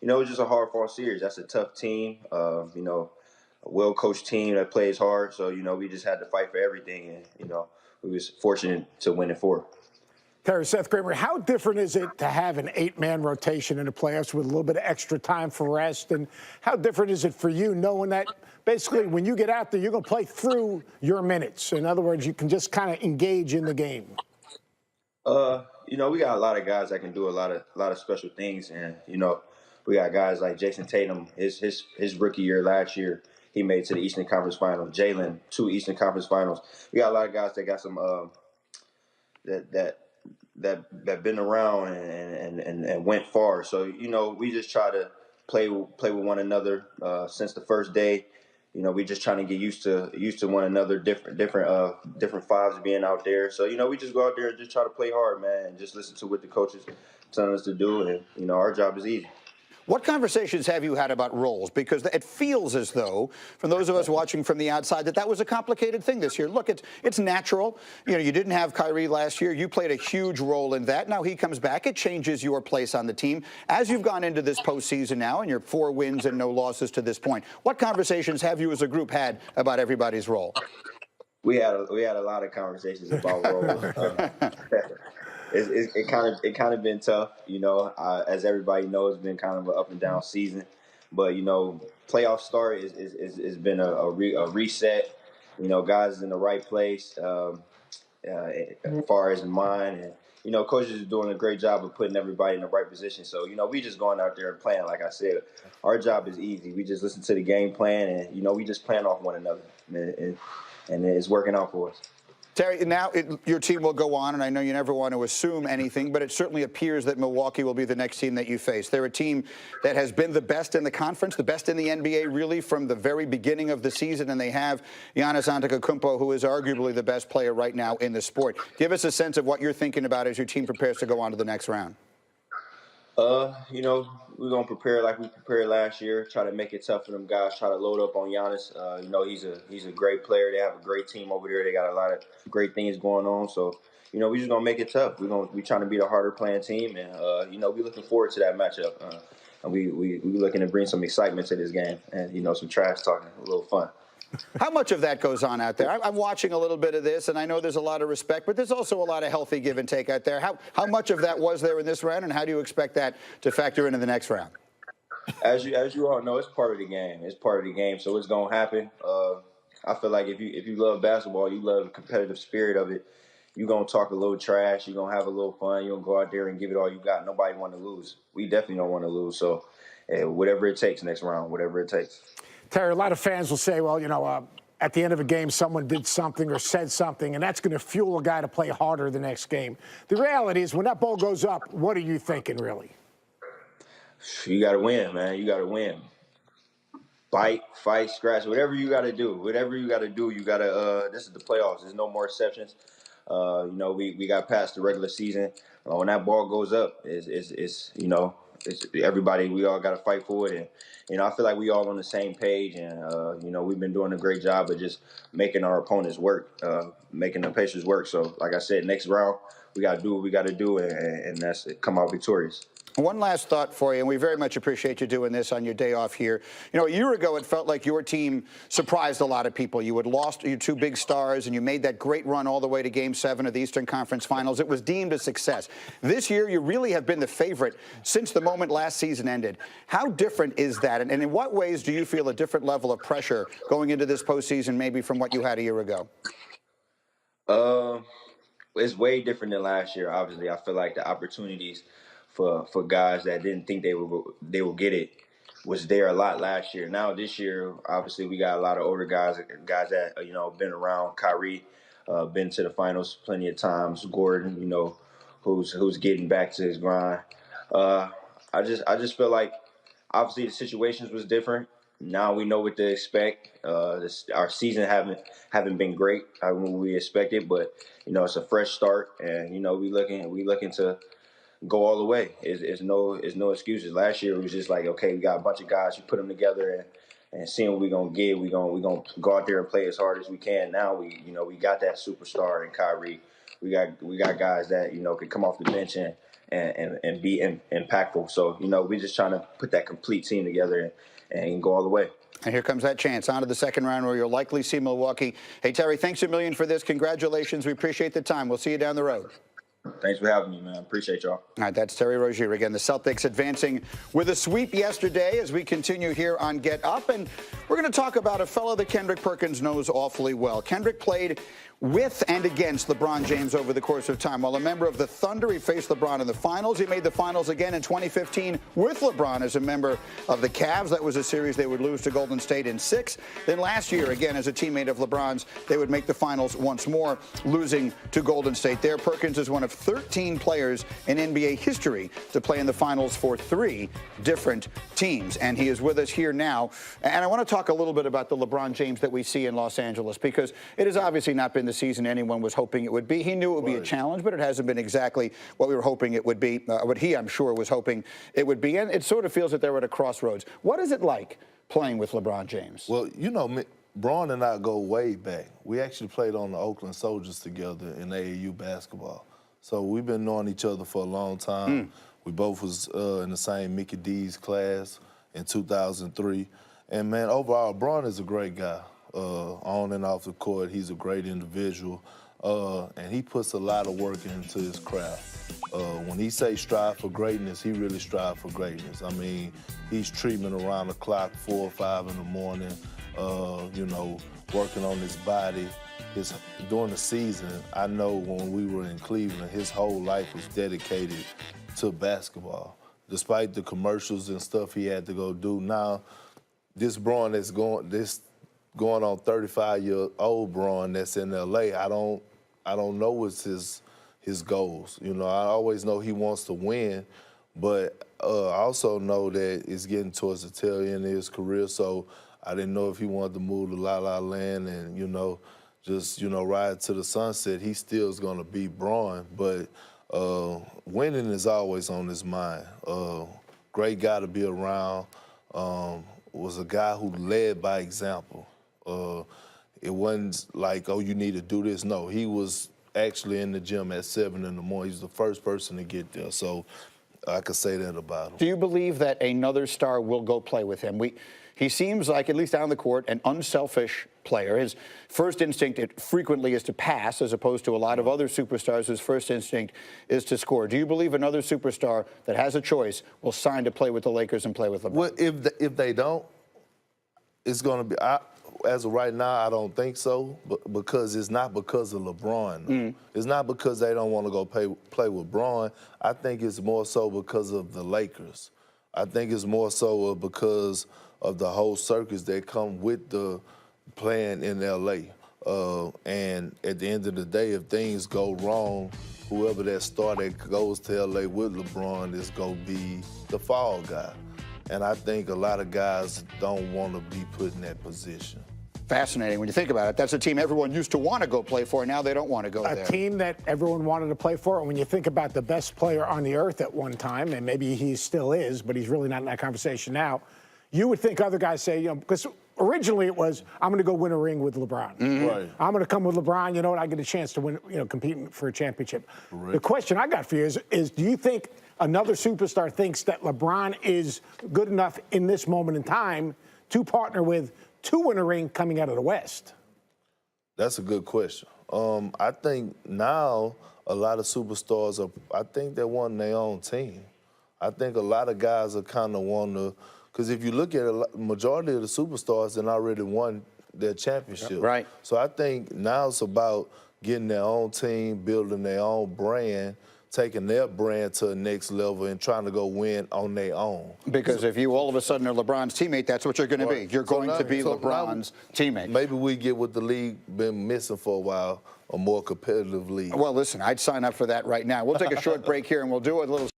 it was just a hard-fought series. That's a tough team. A well-coached team that plays hard. So, we just had to fight for everything. And, we was fortunate to win in four. Terry, Seth Kramer, how different is it to have an 8-man rotation in the playoffs with a little bit of extra time for rest? And how different is it for you knowing that basically when you get out there, you're going to play through your minutes? In other words, you can just kind of engage in the game. We got a lot of guys that can do a lot of special things. And, we got guys like Jason Tatum, his rookie year last year, he made it to the Eastern Conference Finals. Jalen, 2 Eastern Conference Finals. We got a lot of guys that got some that been around and went far. So, we just try to play with one another since the first day. We just trying to get used to one another, different fives being out there. So, we just go out there and just try to play hard, man, and just listen to what the coaches telling us to do. And, our job is easy. What conversations have you had about roles? Because it feels as though, from those of us watching from the outside, that was a complicated thing this year. Look, it's natural. You didn't have Kyrie last year. You played a huge role in that. Now he comes back. It changes your place on the team. As you've gone into this postseason now, and you're 4 wins and no losses to this point, what conversations have you as a group had about everybody's role? We had a lot of conversations about roles. It kind of been tough, as everybody knows, it's been kind of an up and down season. But playoff start is been a reset. Guys in the right place as far as mine, and coaches are doing a great job of putting everybody in the right position. So we just going out there and playing. Like I said, our job is easy. We just listen to the game plan, and we just plan off one another, and it's working out for us. Terry, now your team will go on, and I know you never want to assume anything, but it certainly appears that Milwaukee will be the next team that you face. They're a team that has been the best in the conference, the best in the NBA, really, from the very beginning of the season, and they have Giannis Antetokounmpo, who is arguably the best player right now in the sport. Give us a sense of what you're thinking about as your team prepares to go on to the next round. We're going to prepare like we prepared last year, try to make it tough for them guys, try to load up on Giannis. He's a great player. They have a great team over there. They got a lot of great things going on. So, we just going to make it tough. We're trying to be the harder playing team. And, we're looking forward to that matchup. And we looking to bring some excitement to this game and, some trash talking, a little fun. How much of that goes on out there? I'm watching a little bit of this, and I know there's a lot of respect, but there's also a lot of healthy give and take out there. How much of that was there in this round, and how do you expect that to factor into the next round? As you all know, it's part of the game. It's part of the game, so it's gonna happen. I feel like if you love basketball, you love the competitive spirit of it. You're gonna talk a little trash. You're gonna have a little fun. You're gonna go out there and give it all you got. Nobody want to lose. We definitely don't want to lose. So, whatever it takes next round, whatever it takes. Terry, a lot of fans will say, well, at the end of a game, someone did something or said something, and that's going to fuel a guy to play harder the next game. The reality is, when that ball goes up, what are you thinking, really? You got to win, man. You got to win. Bite, fight, scratch, whatever you got to do. Whatever you got to do, you got to this is the playoffs. There's no more exceptions. We got past the regular season. When that ball goes up, it's everybody, we all got to fight for it. And, I feel like we all on the same page. And, we've been doing a great job of just making our opponents work, making the Pacers work. So, like I said, next round, we got to do what we got to do, and that's come out victorious. One last thought for you, and we very much appreciate you doing this on your day off here. A year ago, it felt like your team surprised a lot of people. You had lost your 2 big stars, and you made that great run all the way to Game 7 of the Eastern Conference Finals. It was deemed a success. This year, you really have been the favorite since the moment last season ended. How different is that, and in what ways do you feel a different level of pressure going into this postseason maybe from what you had a year ago? It's way different than last year, obviously. I feel like the opportunities for guys that didn't think they will get it was there a lot last year. Now this year, obviously, we got a lot of older guys that been around. Kyrie, been to the finals plenty of times. Gordon, who's getting back to his grind. I just feel like obviously the situations was different. Now we know what to expect. Our season haven't been great when we expected, but it's a fresh start, and we looking to go all the way. It's no excuses. Last year it was just like, okay, we got a bunch of guys, you put them together and seeing what we're gonna get. We're gonna go out there and play as hard as we can. Now we got that superstar in Kyrie. We got guys that can come off the bench and and be impactful. So, we're just trying to put that complete team together and go all the way. And here comes that chance on to the second round where you'll likely see Milwaukee. Hey, Terry, thanks a million for this. Congratulations. We appreciate the time. We'll see you down the road. Thanks for having me, man. Appreciate y'all. All right, that's Terry Rozier again. The Celtics advancing with a sweep yesterday as we continue here on Get Up. And we're going to talk about a fellow that Kendrick Perkins knows awfully well. Kendrick played with and against LeBron James over the course of time. While a member of the Thunder, he faced LeBron in the finals. He made the finals again in 2015 with LeBron as a member of the Cavs. That was a series they would lose to Golden State in 6. Then last year, again, as a teammate of LeBron's, they would make the finals once more, losing to Golden State. There, Perkins is one of 13 players in NBA history to play in the finals for 3 different teams. And he is with us here now. And I want to talk a little bit about the LeBron James that we see in Los Angeles, because it has obviously not been the season anyone was hoping it would be. He knew it would be a challenge, but it hasn't been exactly what we were hoping it would be, what he, I'm sure, was hoping it would be. And it sort of feels that they're at a crossroads. What is it like playing with LeBron James? Well, Braun and I go way back. We actually played on the Oakland Soldiers together in AAU basketball. So we've been knowing each other for a long time. We both was in the same Mickey D's class in 2003. And, man, overall, Braun is a great guy. On and off the court, he's a great individual, and he puts a lot of work into his craft. When he say strive for greatness, he really strive for greatness. I mean, he's treatment around the clock, 4 or 5 in the morning, working on his body. During the season, I know when we were in Cleveland, his whole life was dedicated to basketball. Despite the commercials and stuff he had to go do, now this Braun that's going on 35-year-old Braun that's in LA, I don't know what's his goals. I always know he wants to win, but I also know that it's getting towards the tail end of his career, so I didn't know if he wanted to move to La La Land and, just ride to the sunset. He still is going to be Braun, but winning is always on his mind. Great guy to be around. Was a guy who led by example. It wasn't like, oh, you need to do this. No, he was actually in the gym at 7 in the morning. He's the first person to get there, so I could say that about him. Do you believe that another star will go play with him? He seems like, at least down the court, an unselfish player. His first instinct frequently is to pass, as opposed to a lot of other superstars whose first instinct is to score. Do you believe another superstar that has a choice will sign to play with the Lakers and play with LeBron? Well, if they don't, it's going to be as of right now, I don't think so, but because it's not because of LeBron. It's not because they don't want to go play with Braun. I think it's more so because of the Lakers. I think it's more so because of the whole circus that come with the playing in L.A. And at the end of the day, if things go wrong, whoever that star that goes to L.A. with LeBron is going to be the fall guy. And I think a lot of guys don't want to be put in that position. Fascinating when you think about it. That's a team everyone used to want to go play for, and now they don't want to go there. A team that everyone wanted to play for. And when you think about the best player on the earth at one time, and maybe he still is, but he's really not in that conversation now, you would think other guys say, because originally it was, I'm going to go win a ring with LeBron. Right. I'm going to come with LeBron, you know what, I get a chance to win, competing for a championship. Right. The question I got for you is do you think another superstar thinks that LeBron is good enough in this moment in time to partner with to win a ring coming out of the West? That's a good question. I think now a lot of superstars I think they want their own team. I think a lot of guys are kind of want to, because if you look at the majority of the superstars, they already won their championship. Right. So I think now it's about getting their own team, building their own brand, taking their brand to the next level and trying to go win on their own. Because if you all of a sudden are LeBron's teammate, that's what you're going to be. You're going to be LeBron's teammate. Maybe we get what the league been missing for a while, a more competitive league. Well, listen, I'd sign up for that right now. We'll take a short break here, and we'll do a little